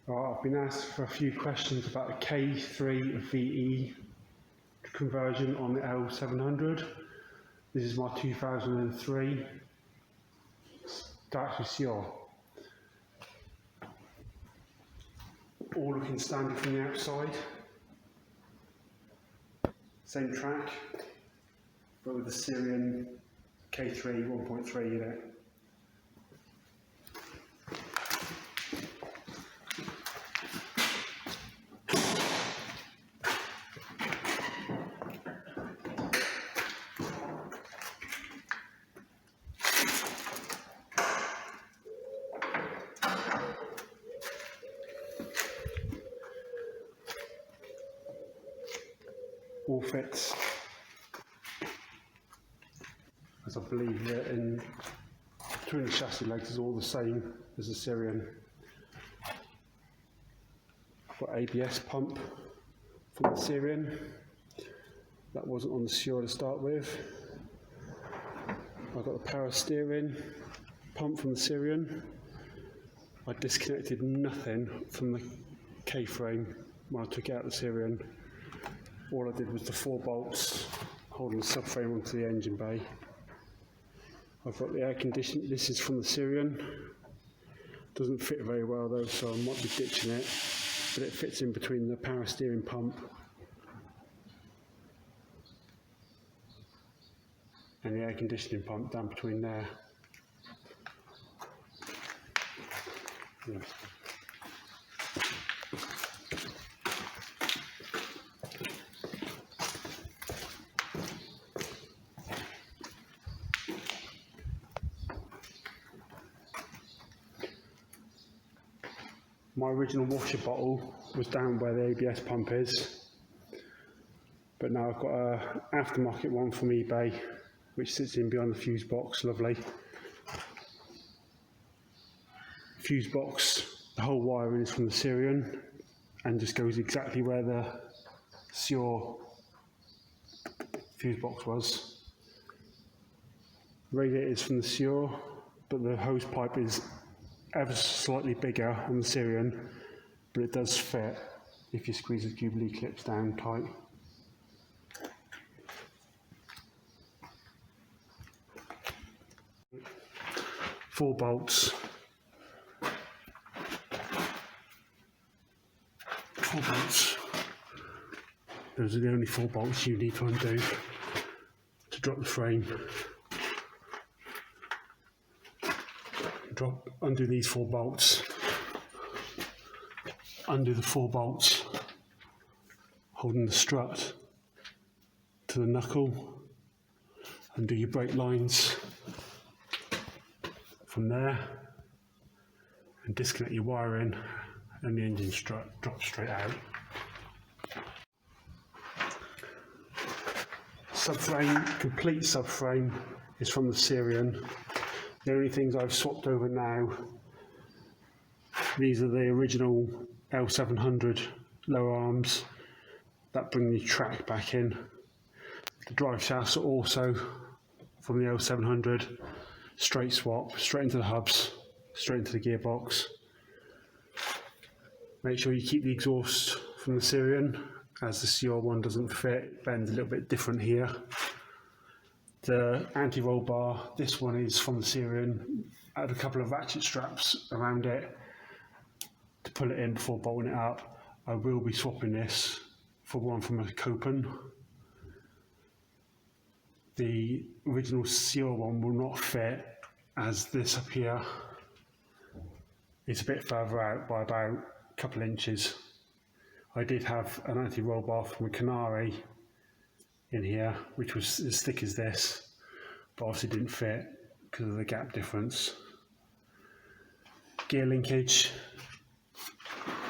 I've been asked for a few questions about the K3 VE conversion on the L700. This is my 2003. Starts with Cuore. All looking standard from the outside. Same track, but with the Syrian K3 1.3 unit. All fits, as I believe that in between the chassis legs is all the same as the Syrian. Got ABS pump from the Syrian, that wasn't on the Cuore to start with. I've got the power steering pump from the Syrian. I disconnected nothing from the K-frame when I took out the Syrian. All I did was the 4 bolts holding the subframe onto the engine bay. I've got the air conditioning, this is from the Syrian. Doesn't fit very well though, so I might be ditching it, but it fits in between the power steering pump and the air conditioning pump down between there. Yeah. My original washer bottle was down where the ABS pump is, but now I've got an aftermarket one from eBay, which sits in behind the fuse box, lovely. Fuse box, the whole wiring is from the Syrian, and just goes exactly where the Cuore fuse box was. Radiator is from the Cuore, but the hose pipe is ever slightly bigger on the Syrian, but it does fit if you squeeze the Jubilee clips down tight. Four bolts. Those are the only 4 bolts you need to undo to drop the frame. Undo these 4 bolts, undo the 4 bolts holding the strut to the knuckle, undo your brake lines from there, and disconnect your wiring, and the engine strut drops straight out. Subframe, complete subframe is from the Syrian. The only things I've swapped over now, these are the original L700 lower arms that bring the track back in. The drive shafts are also from the L700, straight swap, straight into the hubs, straight into the gearbox. Make sure you keep the exhaust from the Syrian, as the Cuore one doesn't fit, it bends a little bit different here. The anti-roll bar, this one is from the Syrian. I had a couple of ratchet straps around it to pull it in before bolting it up. I will be swapping this for one from a Copen. The original Cuore one will not fit, as this up here is a bit further out by about a couple of inches. I did have an anti-roll bar from a Canary in here, which was as thick as this, but obviously didn't fit because of the gap difference. Gear linkage,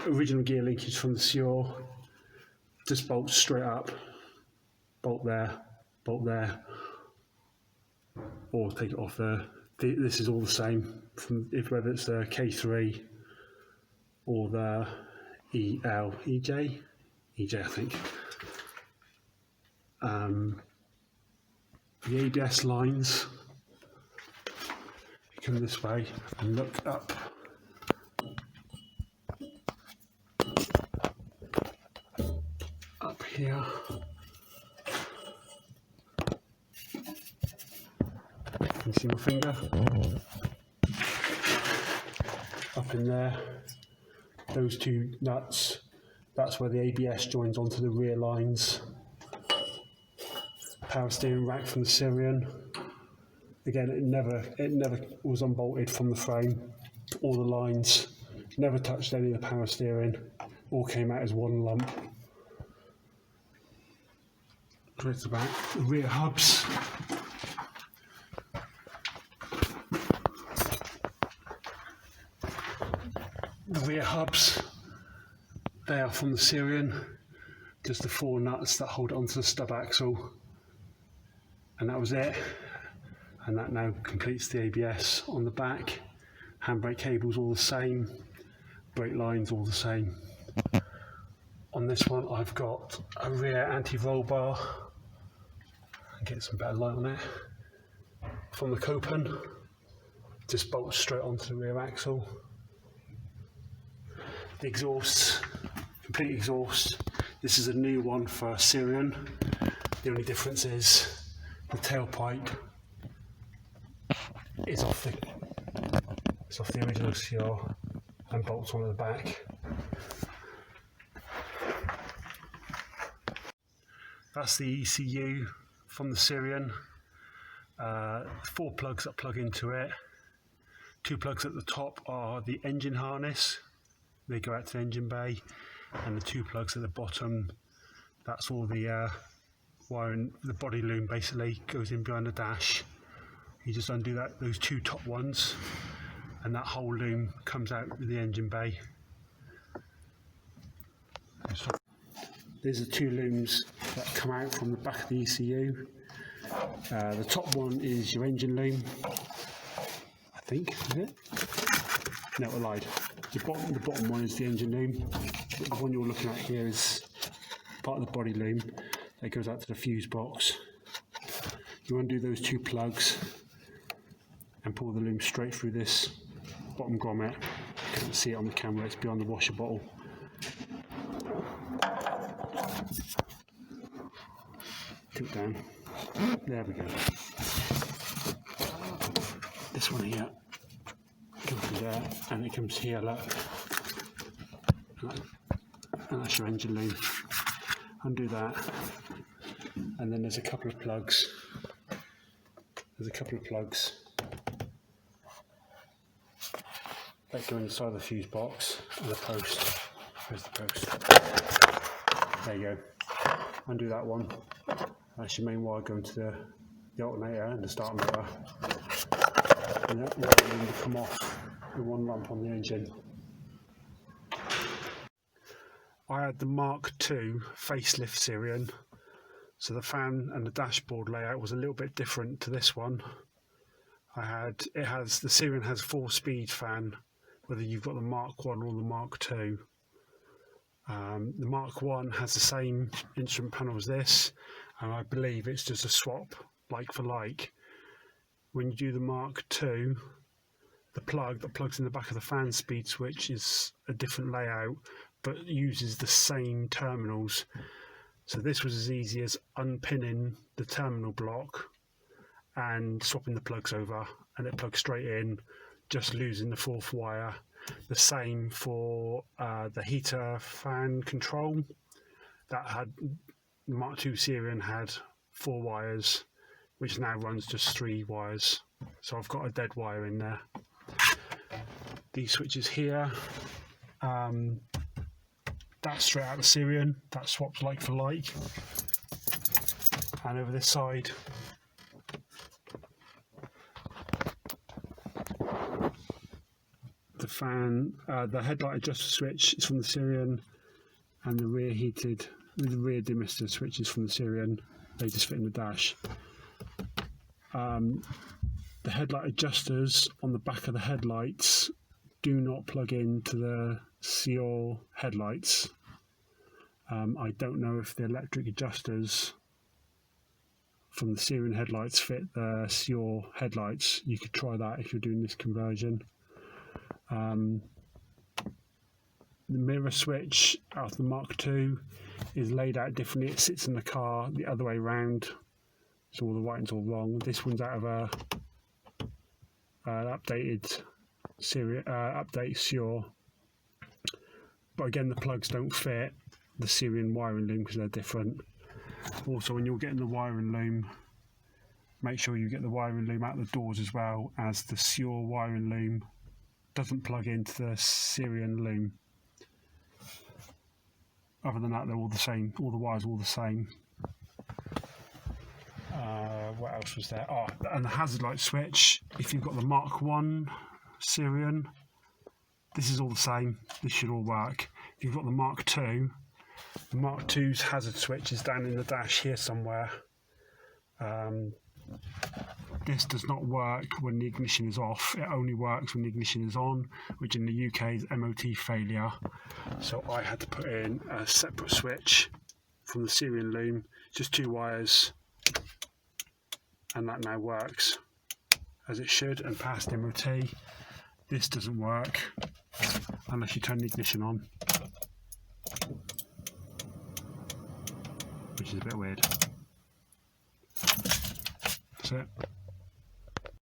original gear linkage from the Cuore, just bolts straight up, bolt there, or take it off there. This is all the same, from whether it's the K3 or the EJ I think. The ABS lines, you come this way and look up, here. Can you see my finger? Up in there. Those two nuts, that's where the ABS joins onto the rear lines. Power steering rack from the Syrian. Again, it never was unbolted from the frame. All the lines, never touched any of the power steering. All came out as one lump. Towards the back, the rear hubs. The rear hubs, they are from the Syrian. Just the 4 nuts that hold onto the stub axle. And that was it. And that now completes the ABS on the back. Handbrake cables all the same. Brake lines all the same. On this one I've got a rear anti-roll bar. Get some better light on it. From the Copen. Just bolts straight onto the rear axle. The exhausts, complete exhaust. This is a new one for Syrian. The only difference is the tailpipe is off the original CR and bolts on the back. That's the ECU from the Syrian. 4 plugs that plug into it. 2 plugs at the top are the engine harness. They go out to the engine bay, and the 2 plugs at the bottom, that's all the wiring. The body loom basically goes in behind the dash. You just undo those 2 top ones, and that whole loom comes out with the engine bay. These are 2 looms that come out from the back of the ECU. The top one is your engine loom, I think, is it? No, I lied. The bottom one is the engine loom. The one you're looking at here is part of the body loom that goes out to the fuse box. You undo those 2 plugs and pull the loom straight through this bottom grommet. You can't see it on the camera, it's behind the washer bottle. Tilt down. There we go. This one here comes through there, and it comes here, look. And that's your engine loom. Undo that. And then there's a couple of plugs. That go inside the fuse box and the post. Where's the post? There you go. Undo that one. That's your main wire going to the alternator and the starter motor. And that wire will come off with 1 lump on the engine. I had the Mark II facelift Syrian, so the fan and the dashboard layout was a little bit different to this one. The Syrian has 4-speed fan, whether you've got the Mark I or the Mark II. The Mark I has the same instrument panel as this, and I believe it's just a swap, like for like. When you do the Mark II, the plug that plugs in the back of the fan speed switch is a different layout, but uses the same terminals. So this was as easy as unpinning the terminal block and swapping the plugs over, and it plugs straight in, just losing the 4th wire. The same for the heater fan control. That had Mark II Syrian had 4 wires, which now runs just 3 wires. So I've got a dead wire in there. These switches here, that's straight out of the Syrian. That swaps like for like. And over this side, the fan, the headlight adjuster switch is from the Syrian, and the rear demister switch is from the Syrian. They just fit in the dash. The headlight adjusters on the back of the headlights do not plug into the CR headlights. I don't know if the electric adjusters from the Syrian headlights fit the CR headlights. You could try that if you're doing this conversion. The mirror switch out of the Mark II is laid out differently. It sits in the car the other way round, so all the writing's all wrong. This one's out of a updated update Sure, but again the plugs don't fit the Syrian wiring loom because they're different. Also, when you're getting the wiring loom, make sure you get the wiring loom out the doors as well, as the Sure wiring loom doesn't plug into the Syrian loom. Other than that, they're all the same. All the wires are all the same. What else was there? Oh, and the hazard light switch. If you've got the Mark I Syrian, this is all the same. This should all work. If you've got the Mark II, the Mark II's hazard switch is down in the dash here somewhere. This does not work when the ignition is off. It only works when the ignition is on, which in the UK is MOT failure. So I had to put in a separate switch from the Syrian loom, just 2 wires, and that now works as it should and passed MOT. This doesn't work unless you turn the ignition on, which is a bit weird. That's it.